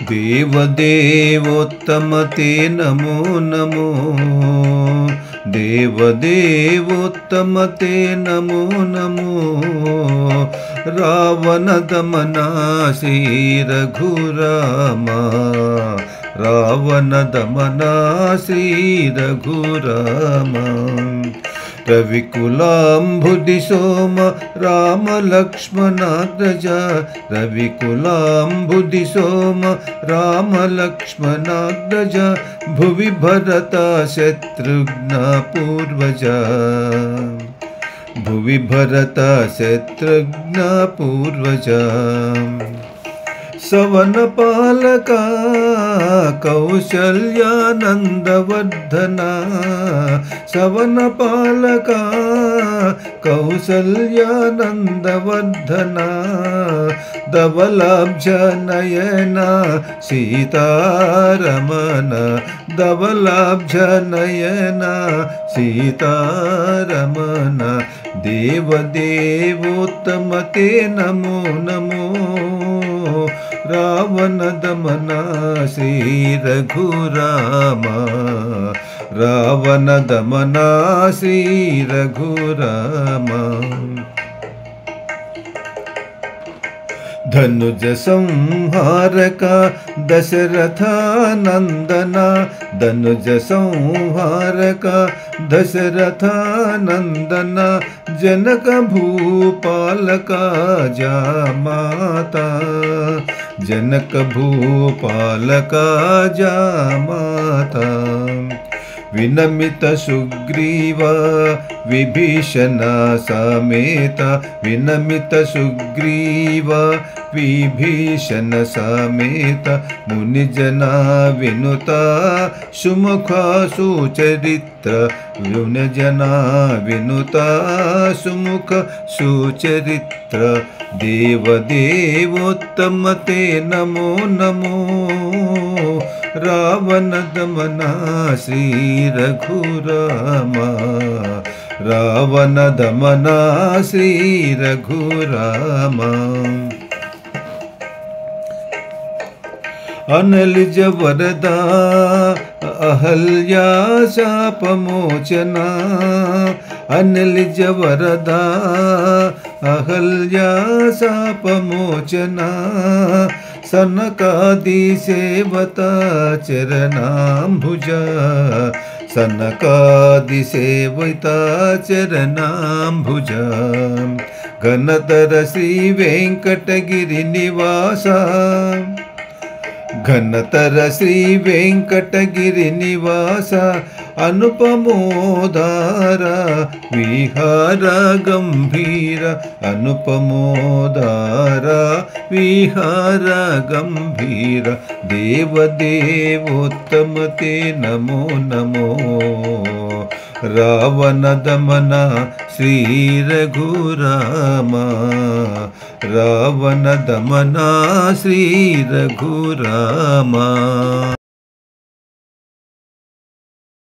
देवदेवोत्तम ते नमो नमो। देवदेवोत्तम ते नमो नमो। रावण दमना श्री रघुरामा। रावण दमना श्री रघुरामा। रविकुलाम्बुधि सोम राम लक्ष्मणाग्रज। रविकुलाम्बुधि सोम राम लक्ष्मणाग्रज। भुवि भरत शत्रुघ्न पूर्वज। भुवि भरत शत्रुघ्न पूर्वज। सवन पालका कौसल्यानंदवर्धना। सवन पालका कौसल्यानंदवर्धना। धवलाब्ज नयना सीतारमण। धवलाब्ज नयना सीतारमण। देवदेवोत्तम ते नमो नमो। रावण दमना श्री रघुरामा। रावण दमना श्री रघुरामा। धनुज संहारक दशरथानंदना। धनुज संहारक दशरथानंदना। जनक भूपालक जामाता। जनक भूपालक जामाता। विनमित सुग्रीव विभीषण समेत। विनमित सुग्रीव विभीषण समेत। मुनिजना विनुता सुमुख सुचरित्र। मुनिजना विनुता सुमुख सुचरित्र। देवदेवोत्तम ते नमो नमो। रावण दमना श्री रघुरामा। रावण दमना श्री रघुरामा। अनलिज वरदा अहल्या शापमोचना। अनलिज वरदा अहल्या शापमोचना। सनकादि सेवता चरणाम्बुज। सनकादि सेविता चरणाम्बुज। घनतर श्री वेंकटगिरि निवासा। घनतर श्री वेंकटगिरि निवासा। अनुपमोदार विहार गंभीर। अनुपमोदार विहार गंभीर। देवदेवोत्तम ते नमो नमो। रावण दमना श्री रघुरामा। रावण दमना श्री रघुरामा।